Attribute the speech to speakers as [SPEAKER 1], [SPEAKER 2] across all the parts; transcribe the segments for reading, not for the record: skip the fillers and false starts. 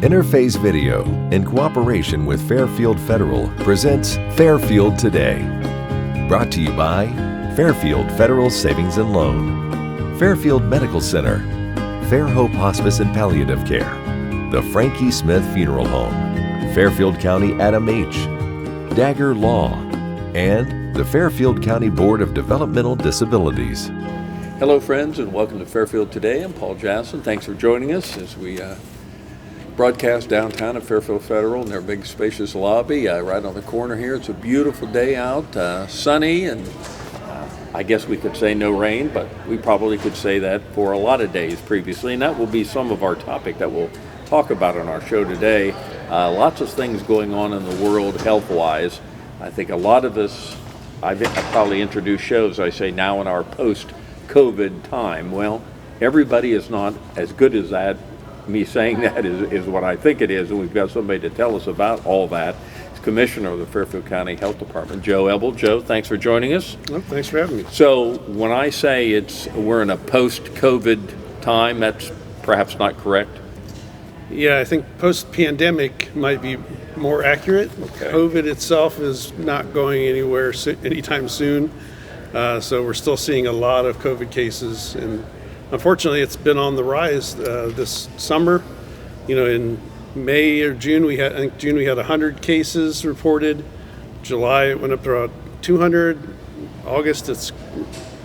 [SPEAKER 1] Interface Video, in cooperation with Fairfield Federal, presents Fairfield Today. Brought to you by Fairfield Federal Savings and Loan, Fairfield Medical Center, Fair Hope Hospice and Palliative Care, the Frankie Smith Funeral Home, Fairfield County Adam H., Dagger Law, and the Fairfield County Board of Developmental Disabilities.
[SPEAKER 2] Hello friends, and welcome to Fairfield Today. I'm Paul Jasson. Thanks for joining us as we broadcast downtown at Fairfield Federal in their big spacious lobby right on the corner here. It's a beautiful day out, sunny, and I guess we could say no rain, but we probably could say that for a lot of days previously, and that will be some of our topic that we'll talk about on our show today. Lots of things going on in the world health-wise. I think a lot of us, I probably introduce shows, I say now in our post-COVID time. Well, everybody is not as good as that. Me saying that is what I think it is, and we've got somebody to tell us about all that. It's Commissioner of the Fairfield County Health Department, Joe Ebel. Joe, thanks for joining us.
[SPEAKER 3] Well, thanks for having me.
[SPEAKER 2] So when I say we're in a post-COVID time, that's perhaps not correct?
[SPEAKER 3] Yeah, I think post-pandemic might be more accurate.
[SPEAKER 2] Okay.
[SPEAKER 3] COVID itself is not going anywhere anytime soon, so we're still seeing a lot of COVID cases, and unfortunately, it's been on the rise this summer. You know, in May or June, we had 100 cases reported. July, it went up to about 200. August, it's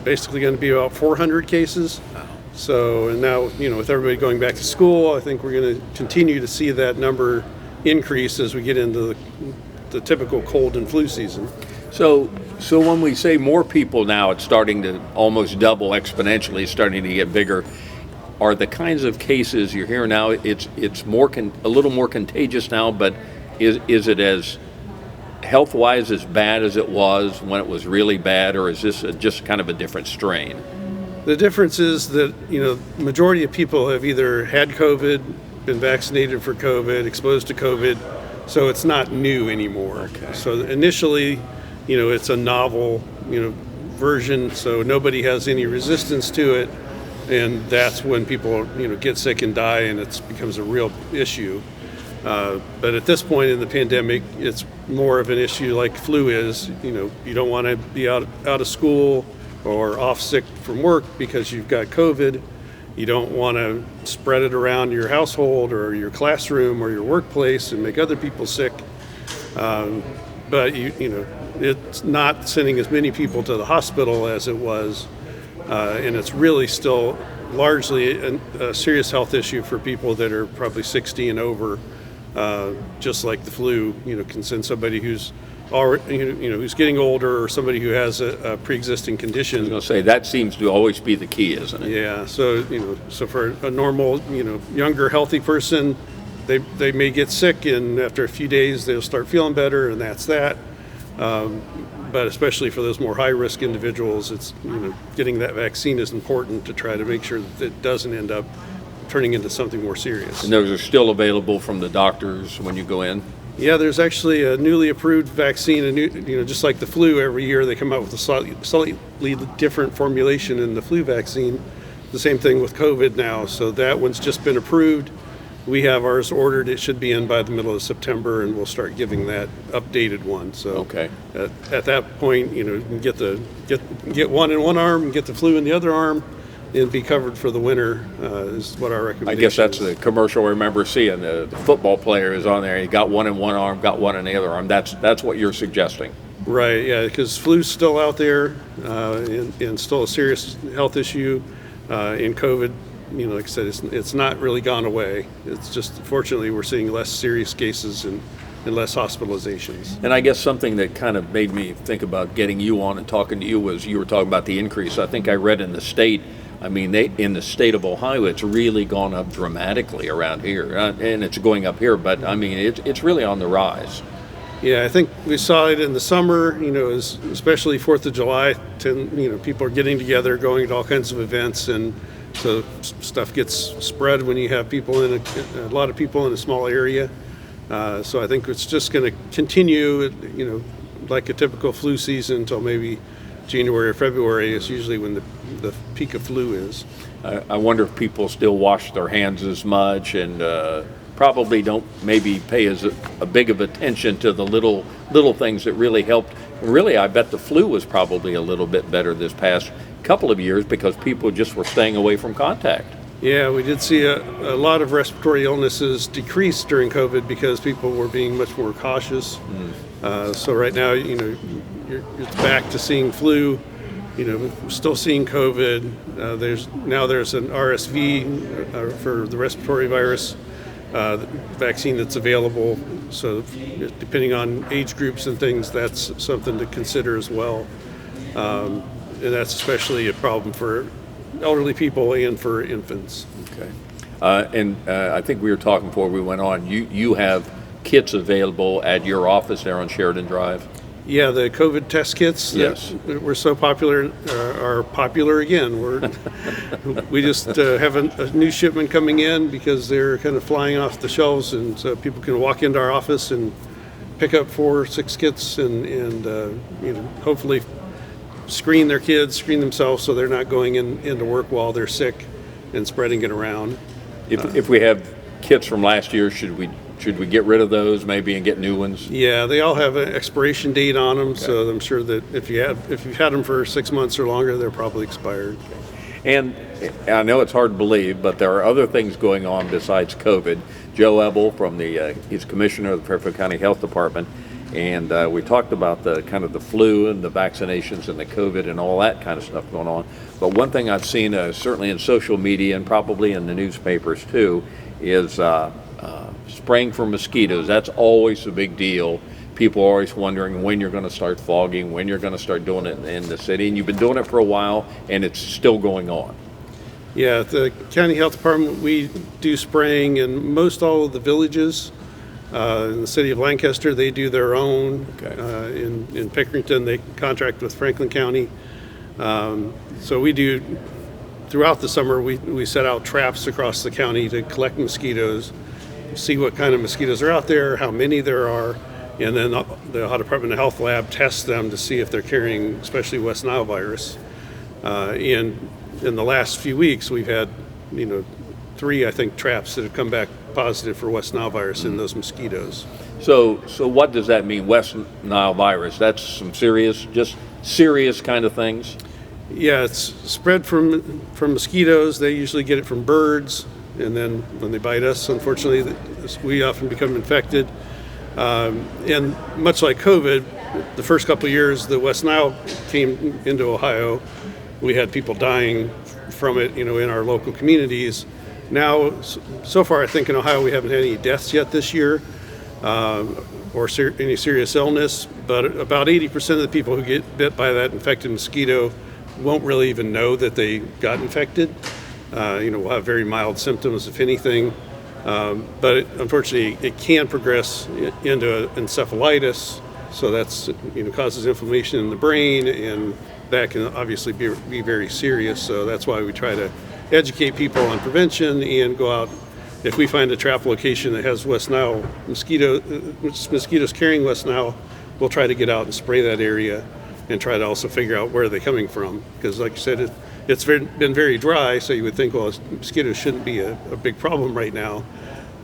[SPEAKER 3] basically going to be about 400 cases.
[SPEAKER 2] Wow.
[SPEAKER 3] So, and now, you know, with everybody going back to school, I think we're going to continue to see that number increase as we get into the typical cold and flu season.
[SPEAKER 2] So when we say more people now, it's starting to almost double exponentially, it's starting to get bigger. Are the kinds of cases you're hearing now, it's more a little more contagious now, but is it as health-wise as bad as it was when it was really bad, or is this just kind of a different strain?
[SPEAKER 3] The difference is that, you know, the majority of people have either had COVID, been vaccinated for COVID, exposed to COVID, so it's not new anymore.
[SPEAKER 2] Okay.
[SPEAKER 3] So initially, you know, it's a novel, you know, version, so nobody has any resistance to it, and that's when people, you know, get sick and die, and it becomes a real issue. But at this point in the pandemic, it's more of an issue like flu is. You know, you don't want to be out of school or off sick from work because you've got COVID. You don't want to spread it around your household or your classroom or your workplace and make other people sick. But you know, it's not sending as many people to the hospital as it was, and it's really still largely a serious health issue for people that are probably 60 and over. Just like the flu, you know, can send somebody who's already, you know, who's getting older, or somebody who has a pre-existing condition.
[SPEAKER 2] I was going to say, that seems to always be the key, isn't it?
[SPEAKER 3] Yeah. So, you know, so for a normal, you know, younger, healthy person, they may get sick, and after a few days they'll start feeling better, and that's that. But especially for those more high-risk individuals, it's, you know, getting that vaccine is important to try to make sure that it doesn't end up turning into something more serious.
[SPEAKER 2] And those are still available from the doctors when you go in?
[SPEAKER 3] Yeah, there's actually a newly approved vaccine, you know, just like the flu, every year they come out with a slightly different formulation in the flu vaccine. The same thing with COVID now, so that one's just been approved. We have ours ordered. It should be in by the middle of September, and we'll start giving that updated one. So
[SPEAKER 2] okay.
[SPEAKER 3] At that point, you know, you can get one in one arm and get the flu in the other arm, and be covered for the winter is what our recommendation is.
[SPEAKER 2] I guess that's the commercial I remember seeing. The football player is on there. He got one in one arm, got one in the other arm. That's what you're suggesting.
[SPEAKER 3] Right, yeah, because flu's still out there and still a serious health issue. In COVID, you know, like I said, it's not really gone away. It's just, fortunately, we're seeing less serious cases and less hospitalizations.
[SPEAKER 2] And I guess something that kind of made me think about getting you on and talking to you was you were talking about the increase. I think I read in the state, I mean, in the state of Ohio, it's really gone up dramatically around here, and it's going up here, but I mean, it's really on the rise.
[SPEAKER 3] Yeah, I think we saw it in the summer, you know, especially 4th of July, you know, people are getting together, going to all kinds of events, and so stuff gets spread when you have people a lot of people in a small area. So I think it's just going to continue, you know, like a typical flu season until maybe January or February is usually when the peak of flu is.
[SPEAKER 2] I wonder if people still wash their hands as much, and probably don't maybe pay as a big of attention to the little things that really helped. Really, I bet the flu was probably a little bit better this past couple of years because people just were staying away from contact.
[SPEAKER 3] Yeah, we did see a lot of respiratory illnesses decrease during COVID because people were being much more cautious. So right now, it's back to seeing flu. We're still seeing COVID. There's an RSV for the respiratory virus vaccine that's available. So depending on age groups and things, that's something to consider as well. And that's especially a problem for elderly people and for infants.
[SPEAKER 2] Okay. I think we were talking before we went on. You have kits available at your office there on Sheridan Drive?
[SPEAKER 3] Yeah, the COVID test kits that were so popular are popular again. We just have a new shipment coming in because they're kind of flying off the shelves, and so people can walk into our office and pick up 4 or 6 kits and hopefully screen their kids, screen themselves, so they're not going into work while they're sick and spreading it around.
[SPEAKER 2] If we have kits from last year, should we get rid of those maybe and get new ones?
[SPEAKER 3] Yeah, they all have an expiration date on them, so I'm sure that if you've had them for 6 months or longer, they're probably expired.
[SPEAKER 2] And I know it's hard to believe, but there are other things going on besides COVID. Joe Ebel he's commissioner of the Fairfield County Health Department, and we talked about the kind of the flu and the vaccinations and the COVID and all that kind of stuff going on. But one thing I've seen certainly in social media and probably in the newspapers too is spraying for mosquitoes. That's always a big deal. People are always wondering when you're going to start fogging, when you're going to start doing it in the city. And you've been doing it for a while, and it's still going on.
[SPEAKER 3] Yeah, at the County Health Department, we do spraying in most all of the villages. In the city of Lancaster, they do their own.
[SPEAKER 2] Okay.
[SPEAKER 3] In Pickerington, they contract with Franklin County. So we do, throughout the summer, we set out traps across the county to collect mosquitoes, see what kind of mosquitoes are out there, how many there are, and then the Ohio Department of Health lab tests them to see if they're carrying especially West Nile virus. In the last few weeks, we've had 3, I think, traps that have come back positive for West Nile virus in those mosquitoes.
[SPEAKER 2] So what does that mean, West Nile virus? That's some serious kind of things?
[SPEAKER 3] Yeah, it's spread from mosquitoes. They usually get it from birds, and then when they bite us, unfortunately, we often become infected. And much like COVID, the first couple of years the West Nile came into Ohio, we had people dying from it, in our local communities. Now, so far, I think in Ohio we haven't had any deaths yet this year, or any serious illness, but about 80% of the people who get bit by that infected mosquito won't really even know that they got infected. Will have very mild symptoms, if anything. But unfortunately, it can progress into encephalitis, so that's causes inflammation in the brain, and that can obviously be very serious. So that's why we try to educate people on prevention and go out. If we find a trap location that has West Nile mosquitoes carrying West Nile, we'll try to get out and spray that area and try to also figure out where they're coming from. Because like you said, it's been very dry, so you would think, well, mosquitoes shouldn't be a big problem right now.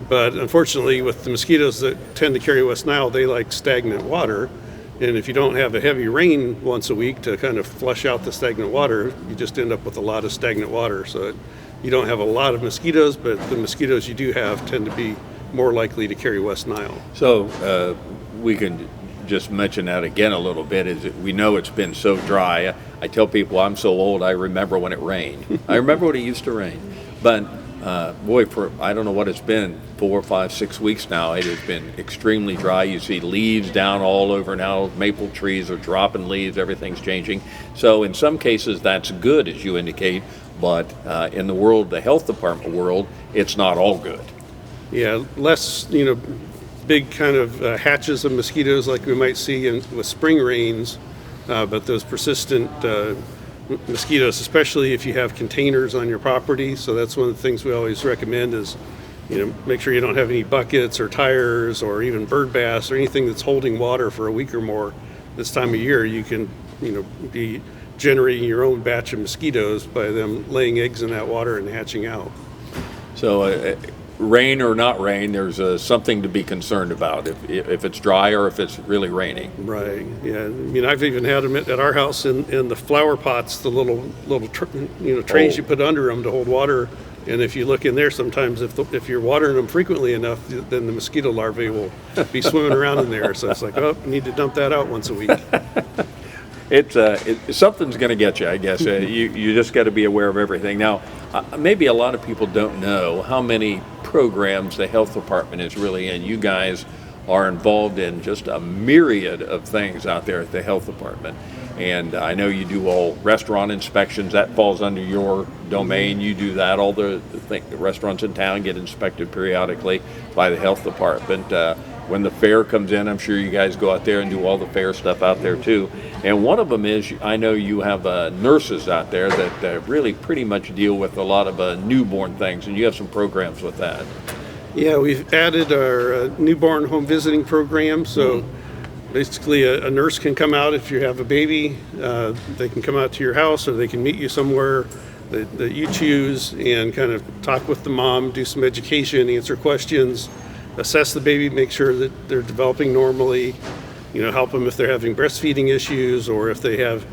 [SPEAKER 3] But unfortunately, with the mosquitoes that tend to carry West Nile, they like stagnant water. And if you don't have a heavy rain once a week to kind of flush out the stagnant water, you just end up with a lot of stagnant water. So you don't have a lot of mosquitoes, but the mosquitoes you do have tend to be more likely to carry West Nile.
[SPEAKER 2] So we can just mention that again a little bit. Is that we know it's been so dry. I tell people I'm so old, I remember when it rained. I remember when it used to rain. But boy, for I don't know what it's been, 4, 5, 6 weeks now, it has been extremely dry. You see leaves down all over now. Maple trees are dropping leaves. Everything's changing. So in some cases, that's good, as you indicate. But in the world, the health department world, it's not all good.
[SPEAKER 3] Yeah, less, big kind of hatches of mosquitoes like we might see with spring rains, but those persistent mosquitoes, especially if you have containers on your property. So that's one of the things we always recommend is, make sure you don't have any buckets or tires or even bird bass or anything that's holding water for a week or more. This time of year, you can, be generating your own batch of mosquitoes by them laying eggs in that water and hatching out.
[SPEAKER 2] So rain or not rain, there's something to be concerned about if it's dry or if it's really raining.
[SPEAKER 3] Right. Yeah. I mean, I've even had them at our house in the flower pots, the little trays you put under them to hold water. And if you look in there, sometimes if you're watering them frequently enough, then the mosquito larvae will be swimming around in there. So it's like, oh, you need to dump that out once a week.
[SPEAKER 2] Something's going to get you, I guess. You just got to be aware of everything. Now, maybe a lot of people don't know how many programs the health department is really in. You guys are involved in just a myriad of things out there at the health department. And I know you do all restaurant inspections. That falls under your domain. You do that. All the restaurants in town get inspected periodically by the health department. When the fair comes in, I'm sure you guys go out there and do all the fair stuff out there too. And one of them is, I know you have nurses out there that really pretty much deal with a lot of newborn things, and you have some programs with that.
[SPEAKER 3] Yeah, we've added our newborn home visiting program. So basically a nurse can come out if you have a baby. They can come out to your house, or they can meet you somewhere that you choose and kind of talk with the mom, do some education, answer questions, assess the baby, make sure that they're developing normally, help them if they're having breastfeeding issues, or if they have,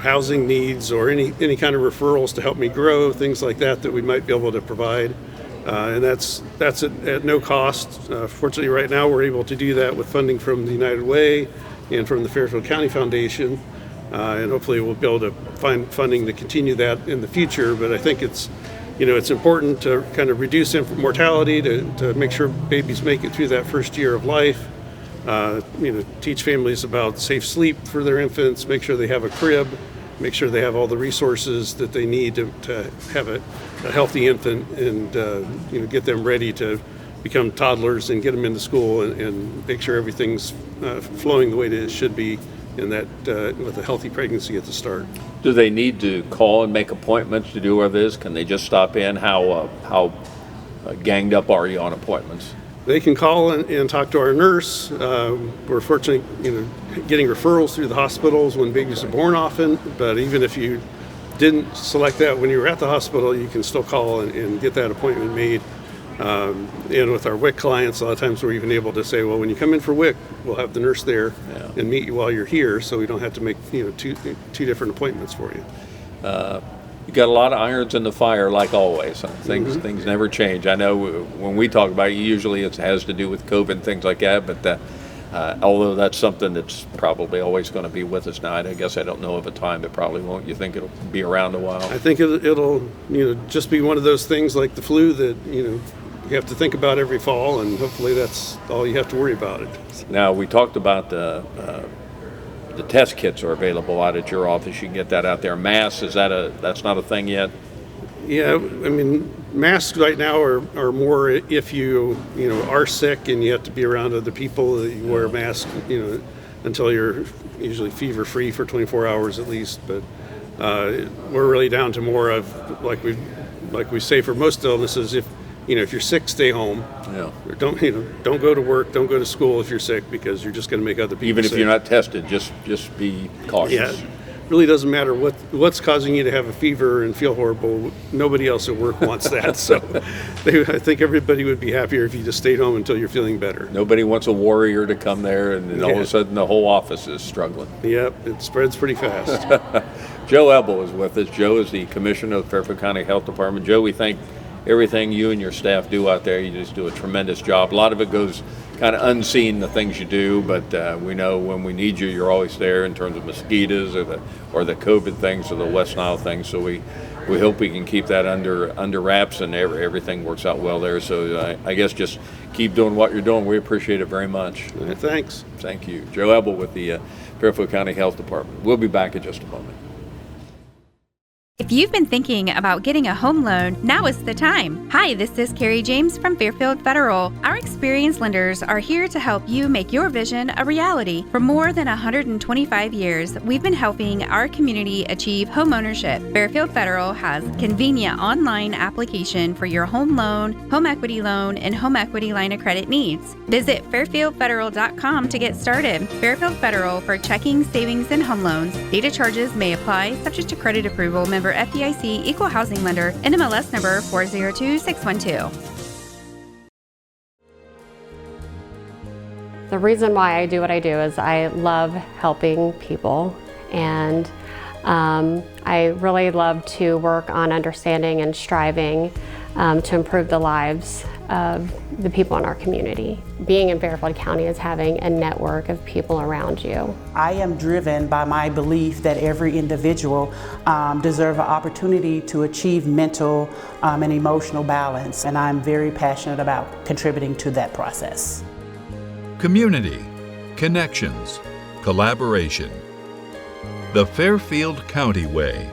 [SPEAKER 3] housing needs, or any kind of referrals to help me grow, things like that we might be able to provide. And that's at no cost. Fortunately, right now we're able to do that with funding from the United Way and from the Fairfield County Foundation. And hopefully we'll be able to find funding to continue that in the future. But I think it's important to kind of reduce mortality, to make sure babies make it through that first year of life. Teach families about safe sleep for their infants, make sure they have a crib, make sure they have all the resources that they need to have a healthy infant, and get them ready to become toddlers and get them into school, and make sure everything's flowing the way that it should be, and that with a healthy pregnancy at the start.
[SPEAKER 2] Do they need to call and make appointments to do all this? Can they just stop in? How ganged up are you on appointments?
[SPEAKER 3] They can call and talk to our nurse. We're fortunate, getting referrals through the hospitals when babies are born often. But even if you didn't select that when you were at the hospital, you can still call and get that appointment made. And with our WIC clients, a lot of times we're even able to say, well, when you come in for WIC, we'll have the nurse there and meet you while you're here, so we don't have to make two different appointments for you.
[SPEAKER 2] You got a lot of irons in the fire, like always. Things never change. I know when we talk about it, usually it has to do with COVID and things like that, but although that's something that's probably always going to be with us now, I guess I don't know of a time it probably won't. You think it'll be around a while? I
[SPEAKER 3] think it'll just be one of those things like the flu that you have to think about every fall, and hopefully that's all you have to worry about.
[SPEAKER 2] Now, we talked about the test kits are available out at your office. You can get that out there. Masks, that's not a thing yet?
[SPEAKER 3] Yeah, I mean, masks right now are more if you are sick and you have to be around other people, that you wear a mask, until you're usually fever free for 24 hours at least. But we're really down to more of like we say for most illnesses, if you're sick, stay home.
[SPEAKER 2] Yeah.
[SPEAKER 3] Or don't go to work, don't go to school if you're sick, because you're just going to make other people
[SPEAKER 2] even
[SPEAKER 3] sick.
[SPEAKER 2] If you're not tested, just be cautious.
[SPEAKER 3] Yeah. Really doesn't matter what's causing you to have a fever and feel horrible. Nobody else at work wants that. So I think everybody would be happier if you just stayed home until you're feeling better.
[SPEAKER 2] Nobody wants a warrior to come there and then all of a sudden the whole office is struggling.
[SPEAKER 3] Yep, it spreads pretty fast.
[SPEAKER 2] Joe Ebel is with us. Joe is the Commissioner of the Fairfield County Health Department. Joe, we thank everything you and your staff do out there. You just do a tremendous job. A lot of it goes kind of unseen, the things you do, but we know when we need you, you're always there in terms of mosquitoes or the COVID things or the West Nile things. So we hope we can keep that under wraps, and everything works out well there. So I guess just keep doing what you're doing. We appreciate it very much.
[SPEAKER 3] Thanks.
[SPEAKER 2] Thank you. Joe Ebel with the Fairfield County Health Department. We'll be back in just a moment.
[SPEAKER 4] If you've been thinking about getting a home loan, now is the time. Hi, this is Carrie James from Fairfield Federal. Our experienced lenders are here to help you make your vision a reality. For more than 125 years, we've been helping our community achieve homeownership. Fairfield Federal has convenient online application for your home loan, home equity loan, and home equity line of credit needs. Visit fairfieldfederal.com to get started. Fairfield Federal for checking, savings, and home loans. Data charges may apply, subject to credit approval. Member FDIC, Equal Housing Lender, NMLS number 402612.
[SPEAKER 5] The reason why I do what I do is I love helping people, and I really love to work on understanding and striving to improve the lives of the people in our community. Being in Fairfield County is having a network of people around you.
[SPEAKER 6] I am driven by my belief that every individual deserves an opportunity to achieve mental and emotional balance, and I'm very passionate about contributing to that process.
[SPEAKER 7] Community, connections, collaboration. The Fairfield County Way.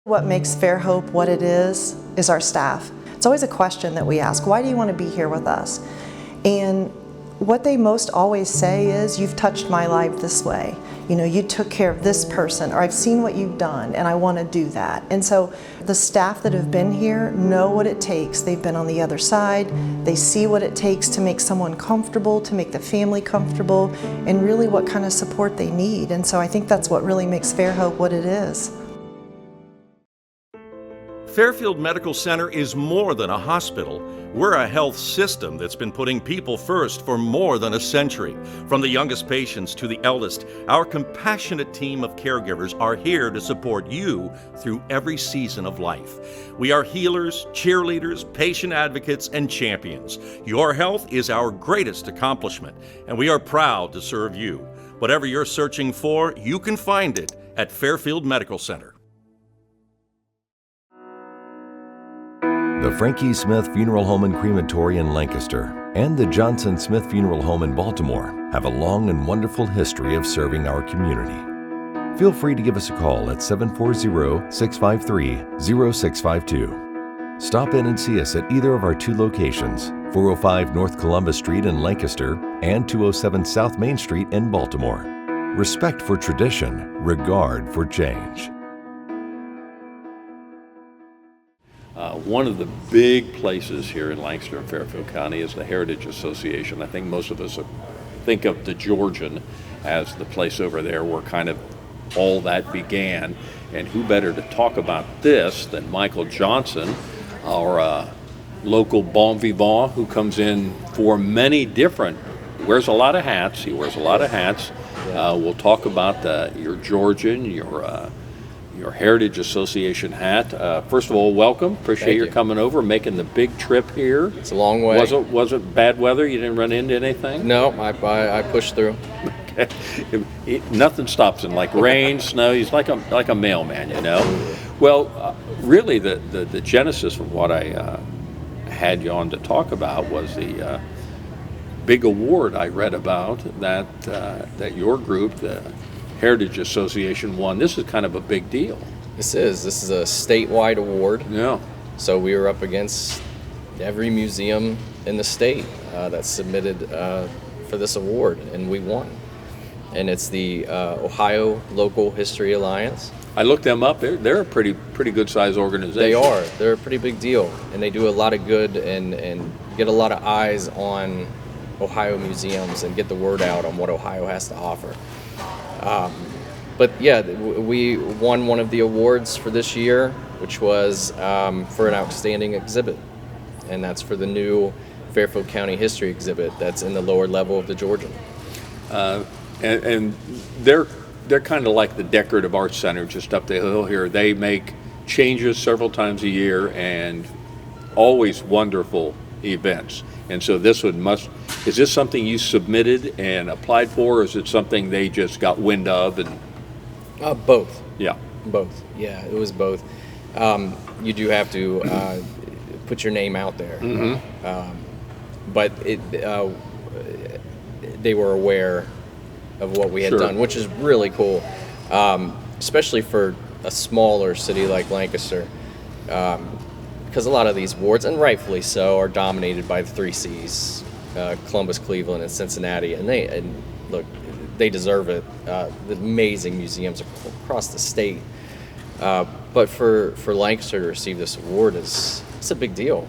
[SPEAKER 8] What makes Fairhope what it is our staff. It's always a question that we ask, why do you want to be here with us? And what they most always say is, you've touched my life this way. You know, you took care of this person, or I've seen what you've done and I want to do that. And so the staff that have been here know what it takes. They've been on the other side. They see what it takes to make someone comfortable, to make the family comfortable, and really what kind of support they need. And so I think that's what really makes Fairhope what it is.
[SPEAKER 9] Fairfield Medical Center is more than a hospital. We're a health system that's been putting people first for more than a century. From the youngest patients to the eldest, our compassionate team of caregivers are here to support you through every season of life. We are healers, cheerleaders, patient advocates, and champions. Your health is our greatest accomplishment, and we are proud to serve you. Whatever you're searching for, you can find it at Fairfield Medical Center.
[SPEAKER 1] The Frankie Smith Funeral Home and Crematory in Lancaster and the Johnson Smith Funeral Home in Baltimore have a long and wonderful history of serving our community. Feel free to give us a call at 740-653-0652. Stop in and see us at either of our two locations, 405 North Columbus Street in Lancaster and 207 South Main Street in Baltimore. Respect for tradition, regard for change.
[SPEAKER 2] One of the big places here in Lancaster and Fairfield County is the Heritage Association. I think most of us think of the Georgian as the place over there where kind of all that began. And who better to talk about this than Michael Johnson, our local bon vivant, who comes in for many different, wears a lot of hats. He wears a lot of hats. We'll talk about your Georgian, your Heritage Association hat. First of all, welcome. Appreciate your coming over, making the big trip here.
[SPEAKER 10] It's a long way.
[SPEAKER 2] Was it bad weather? You didn't run into anything?
[SPEAKER 10] No, I pushed through.
[SPEAKER 2] Okay. Nothing stops him, like rain, snow. He's like a mailman, you know. Well, really, the genesis of what I had you on to talk about was the big award I read about that your group, the Heritage Association, won. This is kind of a big deal.
[SPEAKER 10] This is a statewide award.
[SPEAKER 2] Yeah.
[SPEAKER 10] So we were up against every museum in the state that submitted for this award, and we won. And it's the Ohio Local History Alliance.
[SPEAKER 2] I looked them up. They're a pretty good sized organization.
[SPEAKER 10] They are. They're a pretty big deal, and they do a lot of good and get a lot of eyes on Ohio museums and get the word out on what Ohio has to offer. But yeah, we won one of the awards for this year, which was for an outstanding exhibit, and that's for the new Fairfield County History exhibit that's in the lower level of the Georgian.
[SPEAKER 2] And they're kind of like the Decorative Arts Center just up the hill here. They make changes several times a year and always wonderful events. And so is this something you submitted and applied for, or is it something they just got wind of? And
[SPEAKER 10] both.
[SPEAKER 2] Yeah.
[SPEAKER 10] Both. Yeah, it was both. You do have to put your name out there.
[SPEAKER 2] Mm-hmm.
[SPEAKER 10] But they were aware of what we had done, which is really cool, especially for a smaller city like Lancaster. Because a lot of these awards, and rightfully so, are dominated by the 3 Cs, Columbus, Cleveland, and Cincinnati, and they deserve it. The amazing museums across the state, But for Lancaster to receive this award it's a big deal.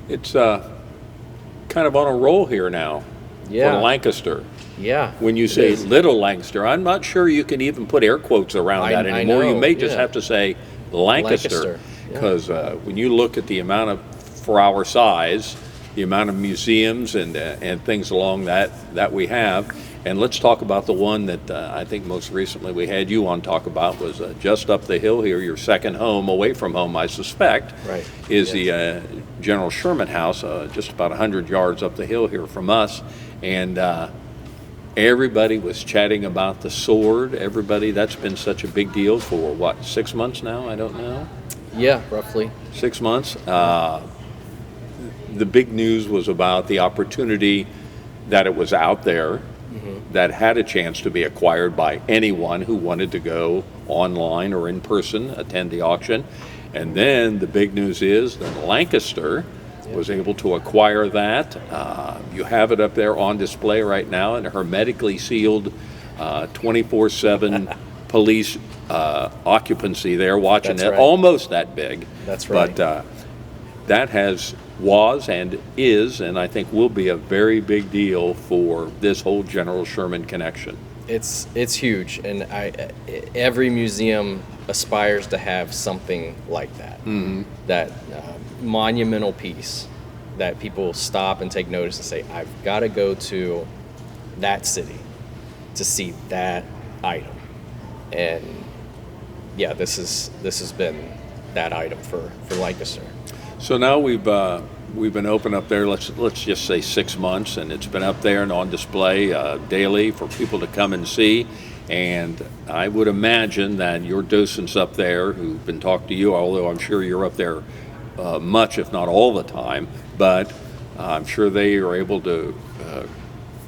[SPEAKER 2] It's kind of on a roll here now
[SPEAKER 10] Yeah.
[SPEAKER 2] for Lancaster.
[SPEAKER 10] Yeah.
[SPEAKER 2] When you say Little Lancaster, I'm not sure you can even put air quotes around that
[SPEAKER 10] I
[SPEAKER 2] anymore.
[SPEAKER 10] know,
[SPEAKER 2] You may just
[SPEAKER 10] yeah.
[SPEAKER 2] have to say Lancaster, because when you look at the amount of, for our size, the amount of museums and things along that we have. And let's talk about the one that I think most recently we had you on talk about was just up the hill here, your second home, away from home, I suspect,
[SPEAKER 10] Right.
[SPEAKER 2] is the General Sherman House, just about 100 yards up the hill here from us. And everybody was chatting about the sword. Everybody, that's been such a big deal for, what, 6 months now? I don't know.
[SPEAKER 10] Yeah, roughly.
[SPEAKER 2] 6 months. The big news was about the opportunity that it was out there, that had a chance to be acquired by anyone who wanted to go online or in person, attend the auction. And then the big news is that Lancaster was able to acquire that. You have it up there on display right now in a hermetically sealed 24/7 police occupancy there watching
[SPEAKER 10] That's
[SPEAKER 2] it,
[SPEAKER 10] right.
[SPEAKER 2] almost that big.
[SPEAKER 10] That's right.
[SPEAKER 2] But that was and is, and I think will be a very big deal for this whole General Sherman connection.
[SPEAKER 10] It's huge, and every museum aspires to have something like that. That monumental piece that people stop and take notice and say, I've got to go to that city to see that item. And yeah, this has been that item for Lancaster.
[SPEAKER 2] So now we've been open up there, let's just say 6 months, and it's been up there and on display daily for people to come and see. And I would imagine that your docents up there who've been talking to you, although I'm sure you're up there much, if not all the time, but I'm sure they are able to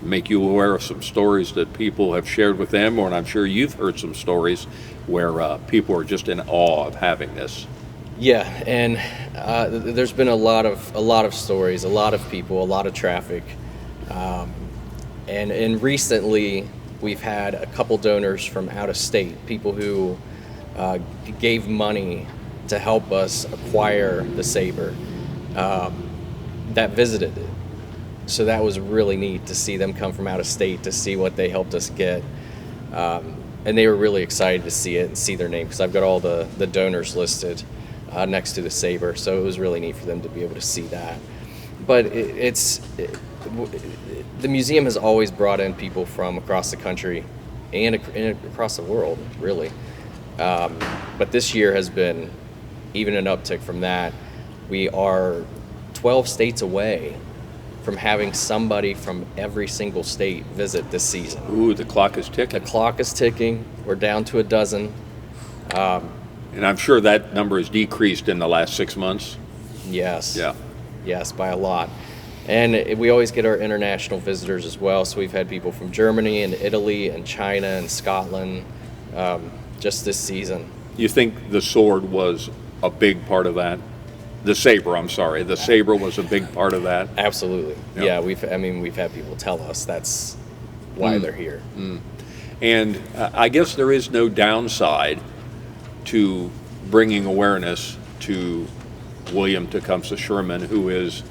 [SPEAKER 2] make you aware of some stories that people have shared with them, and I'm sure you've heard some stories where people are just in awe of having this.
[SPEAKER 10] Yeah, and there's been a lot of stories, a lot of people, a lot of traffic, and recently we've had a couple donors from out of state, people who gave money to help us acquire the saber, that visited it. So that was really neat to see them come from out of state to see what they helped us get. And they were really excited to see it and see their name, because I've got all the donors listed next to the saber. So it was really neat for them to be able to see that. But the museum has always brought in people from across the country and across the world, really. But this year has been even an uptick from that. We are 12 states away from having somebody from every single state visit this season.
[SPEAKER 2] Ooh, the clock is ticking.
[SPEAKER 10] The clock is ticking. We're down to a dozen.
[SPEAKER 2] And I'm sure that number has decreased in the last 6 months.
[SPEAKER 10] Yes.
[SPEAKER 2] Yeah.
[SPEAKER 10] Yes, by a lot. And we always get our international visitors as well. So we've had people from Germany and Italy and China and Scotland just this season.
[SPEAKER 2] You think the sword was a big part of that? The saber, I'm sorry. The saber was a big part of that?
[SPEAKER 10] Absolutely.
[SPEAKER 2] Yeah.
[SPEAKER 10] Yeah, we've had people tell us that's why they're here.
[SPEAKER 2] And I guess there is no downside to bringing awareness to William Tecumseh Sherman, who is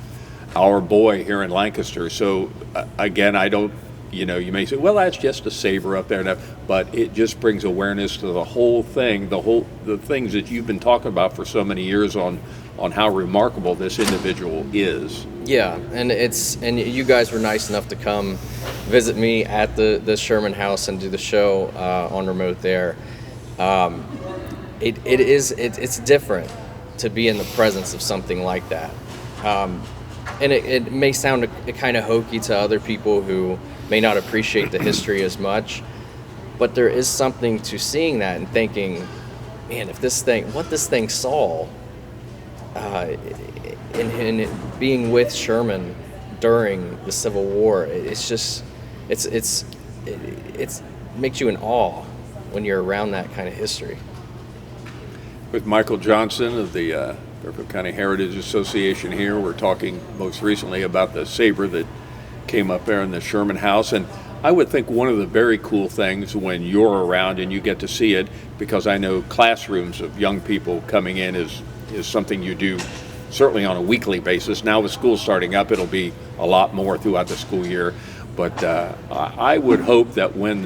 [SPEAKER 2] our boy here in Lancaster. So again, I don't, you may say, well, that's just a saber up there, but it just brings awareness to the whole thing, the things that you've been talking about for so many years on how remarkable this individual is.
[SPEAKER 10] Yeah, and you guys were nice enough to come visit me at the Sherman House and do the show on remote there. It's different to be in the presence of something like that. And it may sound kind of hokey to other people who may not appreciate the history as much, but there is something to seeing that and thinking, man, what this thing saw, in being with Sherman during the Civil War, it makes you in awe when you're around that kind of history.
[SPEAKER 2] With Michael Johnson of the Fairfield Co Heritage Association here, we're talking most recently about the saber that came up there in the Sherman House. And I would think one of the very cool things when you're around and you get to see it, because I know classrooms of young people coming in is something you do certainly on a weekly basis. Now with school starting up, it'll be a lot more throughout the school year. But I would hope that when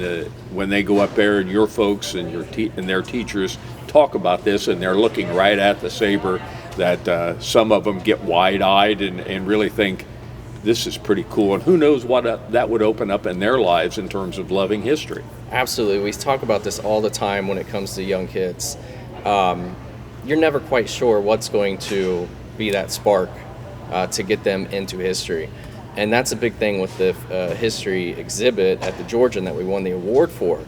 [SPEAKER 2] they go up there and your folks and and their teachers talk about this and they're looking right at the saber, that some of them get wide-eyed and really think, this is pretty cool. And who knows what that would open up in their lives in terms of loving history.
[SPEAKER 10] Absolutely. We talk about this all the time when it comes to young kids. You're never quite sure what's going to be that spark to get them into history. And that's a big thing with the history exhibit at the Georgian that we won the award for.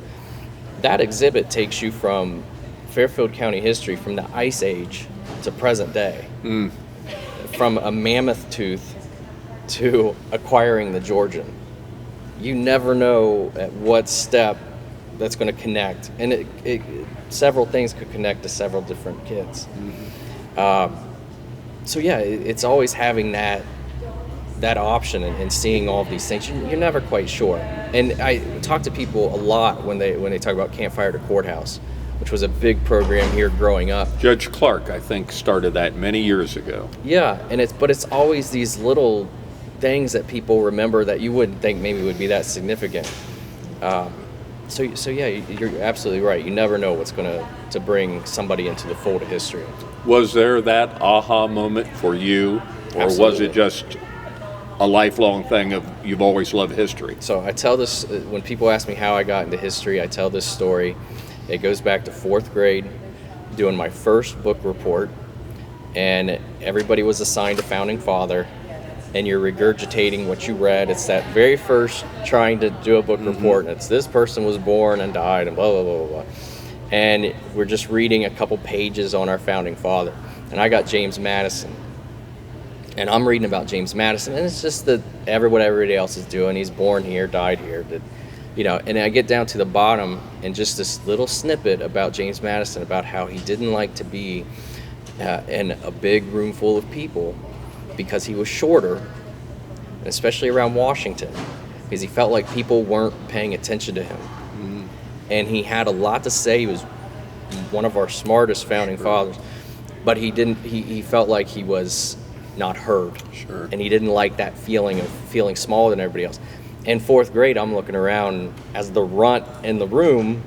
[SPEAKER 10] That exhibit takes you from Fairfield County history from the Ice Age to present day. From a mammoth tooth to acquiring the Georgian. You never know at what step that's going to connect. And it several things could connect to several different kids. So yeah, it's always having that option and seeing all of these things. You're never quite sure. And I talk to people a lot when they talk about Campfire to Courthouse, which was a big program here growing up.
[SPEAKER 2] Judge Clark, I think, started that many years ago.
[SPEAKER 10] Yeah, but it's always these little things that people remember that you wouldn't think maybe would be that significant. So yeah, you're absolutely right. You never know what's going to bring somebody into the fold of history.
[SPEAKER 2] Was there that aha moment for you, or
[SPEAKER 10] Absolutely.
[SPEAKER 2] Was it just a lifelong thing of you've always loved history?
[SPEAKER 10] So I tell this, when people ask me how I got into history, I tell this story. It goes back to 4th grade, doing my first book report, and everybody was assigned a founding father, and you're regurgitating what you read. It's that very first trying to do a book report, and it's this person was born and died and blah, blah, blah, blah, blah. And we're just reading a couple pages on our founding father. And I got James Madison. And I'm reading about James Madison, and it's just what everybody else is doing. He's born here, died here, and I get down to the bottom, and just this little snippet about James Madison, about how he didn't like to be in a big room full of people because he was shorter, and especially around Washington, because he felt like people weren't paying attention to him. And he had a lot to say. He was one of our smartest founding fathers, but he felt like he was not heard.
[SPEAKER 2] Sure.
[SPEAKER 10] And he didn't like that feeling of feeling smaller than everybody else. In 4th grade, I'm looking around as the runt in the room,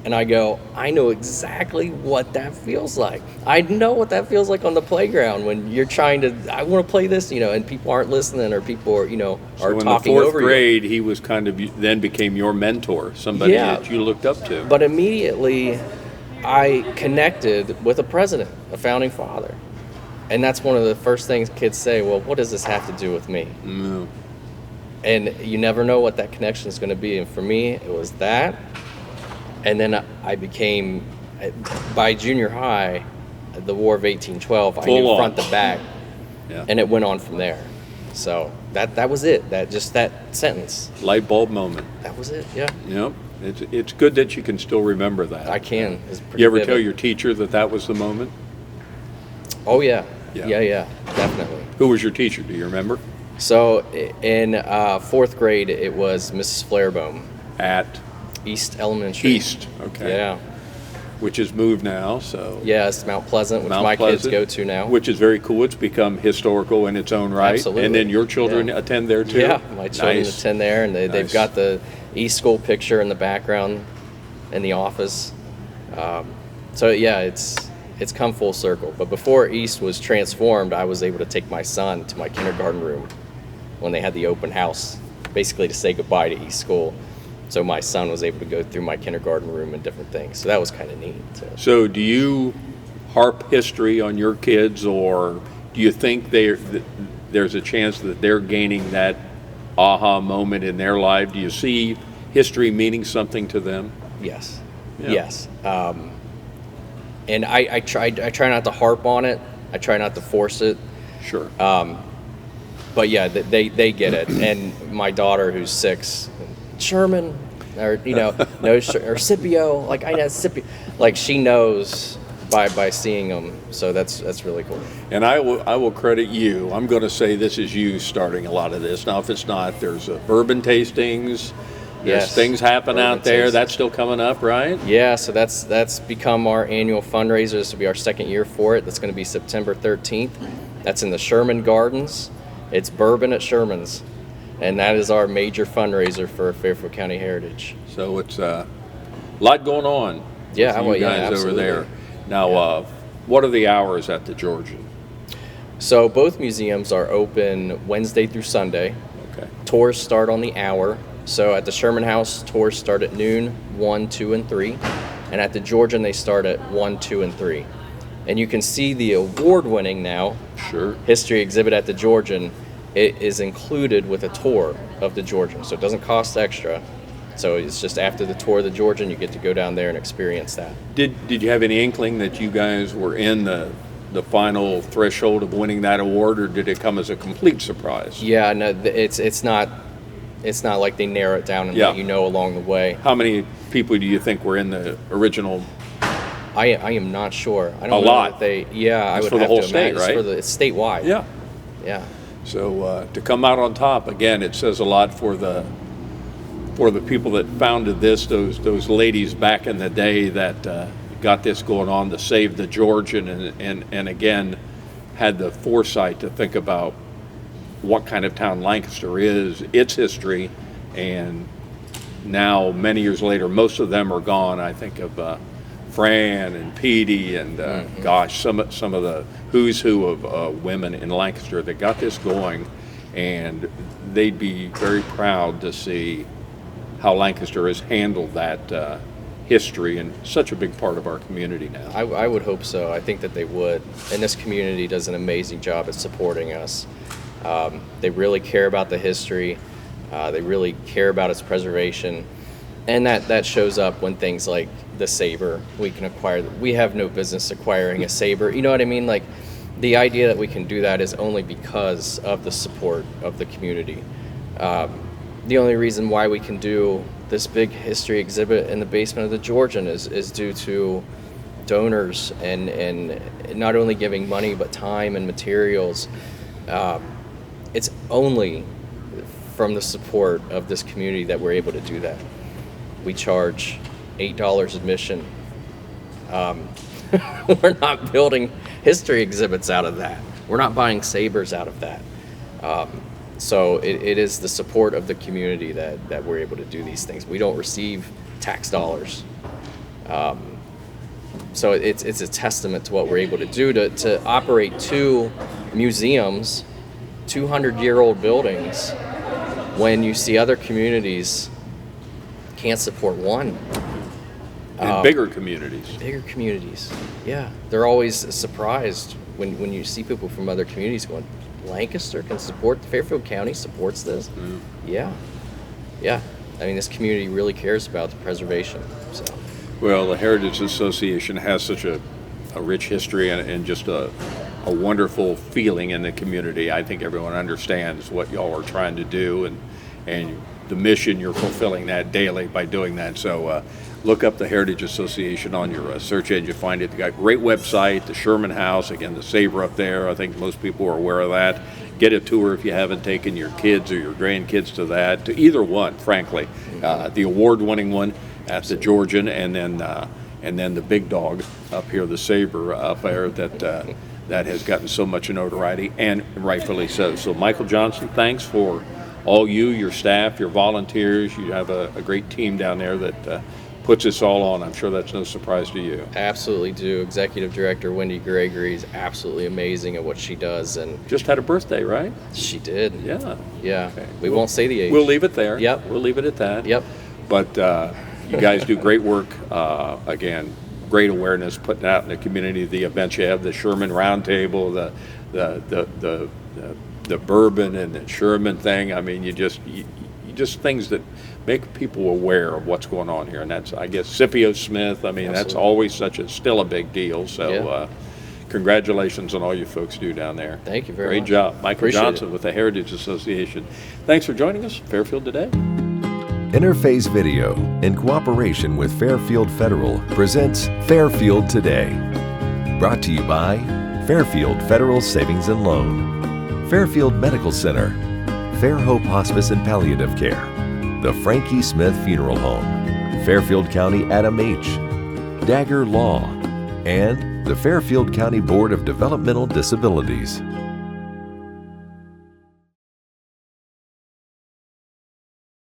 [SPEAKER 10] and I go, I know exactly what that feels like. I know what that feels like on the playground when you're trying to, I want to play this, and people aren't listening, or people are, are talking over you.
[SPEAKER 2] So in the 4th grade, he was then became your mentor, somebody that you looked up to.
[SPEAKER 10] But immediately, I connected with a president, a founding father. And that's one of the first things kids say, well, what does this have to do with me? And you never know what that connection is going to be. And for me, it was that. And then I became, by junior high, the War of 1812, I knew front to back.
[SPEAKER 2] Yeah.
[SPEAKER 10] And it went on from there. So that was it. That sentence.
[SPEAKER 2] Light bulb moment.
[SPEAKER 10] That was it, yeah.
[SPEAKER 2] Yep. It's good that you can still remember that.
[SPEAKER 10] I can. It's pretty
[SPEAKER 2] You ever
[SPEAKER 10] vivid.
[SPEAKER 2] tell your teacher that was the moment?
[SPEAKER 10] Oh, yeah.
[SPEAKER 2] Yeah.
[SPEAKER 10] Yeah, definitely.
[SPEAKER 2] Who was your teacher? Do you remember?
[SPEAKER 10] So in 4th grade, it was Mrs. Flairbaum.
[SPEAKER 2] At
[SPEAKER 10] East Elementary.
[SPEAKER 2] East, okay.
[SPEAKER 10] Yeah.
[SPEAKER 2] Which has moved now, so.
[SPEAKER 10] Yeah, it's Mount Pleasant, which
[SPEAKER 2] Mount
[SPEAKER 10] my
[SPEAKER 2] Pleasant,
[SPEAKER 10] kids go to now.
[SPEAKER 2] Which is very cool. It's become historical in its own right.
[SPEAKER 10] Absolutely.
[SPEAKER 2] And then your children attend there too?
[SPEAKER 10] Yeah, my children
[SPEAKER 2] Nice.
[SPEAKER 10] attend there, and they've
[SPEAKER 2] Nice.
[SPEAKER 10] got the East School picture in the background in the office. So yeah, it's come full circle. But before East was transformed, I was able to take my son to my kindergarten room when they had the open house, basically to say goodbye to East School. So my son was able to go through my kindergarten room and different things. So that was kind of neat.
[SPEAKER 2] So do you harp history on your kids, or do you think there's a chance that they're gaining that aha moment in their life? Do you see history meaning something to them?
[SPEAKER 10] Yes.
[SPEAKER 2] Yeah.
[SPEAKER 10] Yes. And I try not to harp on it. I try not to force it.
[SPEAKER 2] Sure.
[SPEAKER 10] But yeah, they get it. And my daughter, who's 6, Sherman, or or Scipio, like I know Scipio, like she knows by seeing them. So that's really cool.
[SPEAKER 2] And I will credit you. I'm going to say this is you starting a lot of this. Now, if it's not, there's bourbon tastings. There's things happen out there.
[SPEAKER 10] Taste.
[SPEAKER 2] That's still coming up, right?
[SPEAKER 10] Yeah, so that's become our annual fundraiser. This will be our second year for it. That's going to be September 13th. That's in the Sherman Gardens. It's bourbon at Sherman's, and that is our major fundraiser for Fairfield County Heritage.
[SPEAKER 2] So it's a lot going on.
[SPEAKER 10] Yeah,
[SPEAKER 2] with you guys over
[SPEAKER 10] absolutely.
[SPEAKER 2] there. Now, what are the hours at the Georgian?
[SPEAKER 10] So both museums are open Wednesday through Sunday.
[SPEAKER 2] Okay.
[SPEAKER 10] Tours start on the hour. So at the Sherman House, tours start at noon, 1, 2, and 3. And at the Georgian, they start at 1, 2, and 3. And you can see the award-winning now history exhibit at the Georgian. It is included with a tour of the Georgian, so it doesn't cost extra. So it's just after the tour of the Georgian, you get to go down there and experience that. Did
[SPEAKER 2] you have any inkling that you guys were in the final threshold of winning that award, or did it come as a complete surprise?
[SPEAKER 10] Yeah, no, it's not like they narrow it down and let you know along the way.
[SPEAKER 2] How many people do you think were in the original?
[SPEAKER 10] I am not sure. I don't know
[SPEAKER 2] lot.
[SPEAKER 10] That I would
[SPEAKER 2] for the
[SPEAKER 10] have
[SPEAKER 2] whole
[SPEAKER 10] to
[SPEAKER 2] state,
[SPEAKER 10] imagine.
[SPEAKER 2] right?
[SPEAKER 10] It's statewide.
[SPEAKER 2] Yeah.
[SPEAKER 10] Yeah.
[SPEAKER 2] So to come out on top again, it says a lot for the people that founded this. Those ladies back in the day that got this going on to save the Georgian, and again had the foresight to think about what kind of town Lancaster is, its history, and now many years later, most of them are gone. I think of Fran and Petey and gosh, some of the who's who of women in Lancaster that got this going, and they'd be very proud to see how Lancaster has handled that history and such a big part of our community now.
[SPEAKER 10] I would hope so. I think that they would. And this community does an amazing job at supporting us. They really care about the history. They really care about its preservation. And that shows up when things like the saber we can acquire. We have no business acquiring a saber. You know what I mean? Like, the idea that we can do that is only because of the support of the community. The only reason why we can do this big history exhibit in the basement of the Georgian is due to donors and not only giving money but time and materials. It's only from the support of this community that we're able to do that. We charge $8 admission. We're not building history exhibits out of that. We're not buying sabers out of that. So it is the support of the community that we're able to do these things. We don't receive tax dollars. So it's a testament to what we're able to do to operate two museums, 200-year-old buildings, when you see other communities can't support one.
[SPEAKER 2] And bigger communities.
[SPEAKER 10] Bigger communities, yeah. They're always surprised when you see people from other communities going, Lancaster can support, Fairfield County supports this. Yeah. I mean, this community really cares about the preservation. So.
[SPEAKER 2] Well, the Heritage Association has such a rich history and just a wonderful feeling in the community. I think everyone understands what y'all are trying to do and the mission. You're fulfilling that daily by doing that. So look up the Heritage Association on your search engine. Find it. They got a great website, the Sherman House, again, the saber up there. I think most people are aware of that. Get a tour if you haven't taken your kids or your grandkids to that, to either one, frankly. The award-winning one at the Georgian, and then the big dog up here, the saber up there that has gotten so much notoriety, and rightfully so. So Michael Johnson, thanks for all your staff, your volunteers. You have a great team down there that puts this all on. I'm sure that's no surprise to you.
[SPEAKER 10] Absolutely do. Executive Director Wendy Gregory is absolutely amazing at what she does, and
[SPEAKER 2] just had a birthday, right?
[SPEAKER 10] She did.
[SPEAKER 2] Yeah.
[SPEAKER 10] Okay. We won't say the age.
[SPEAKER 2] We'll leave it there.
[SPEAKER 10] Yep.
[SPEAKER 2] We'll leave it at that.
[SPEAKER 10] Yep.
[SPEAKER 2] But you guys do great work. Again, great awareness putting out in the community. The events you have, the Sherman Roundtable, the bourbon and the Sherman thing. I mean, you just things that make people aware of what's going on here, and that's, I guess, Scipio Smith. I mean,
[SPEAKER 10] Absolutely.
[SPEAKER 2] That's always still a big deal. So, congratulations on all you folks do down there.
[SPEAKER 10] Thank you very much.
[SPEAKER 2] Great job, Michael
[SPEAKER 10] Appreciate
[SPEAKER 2] Johnson
[SPEAKER 10] it.
[SPEAKER 2] with the Heritage Association. Thanks for joining us, Fairfield Today.
[SPEAKER 1] Interface Video, in cooperation with Fairfield Federal, presents Fairfield Today. Brought to you by Fairfield Federal Savings and Loan, Fairfield Medical Center, Fair Hope Hospice and Palliative Care, the Frankie Smith Funeral Home, Fairfield County Adam H., Dagger Law, and the Fairfield County Board of Developmental Disabilities.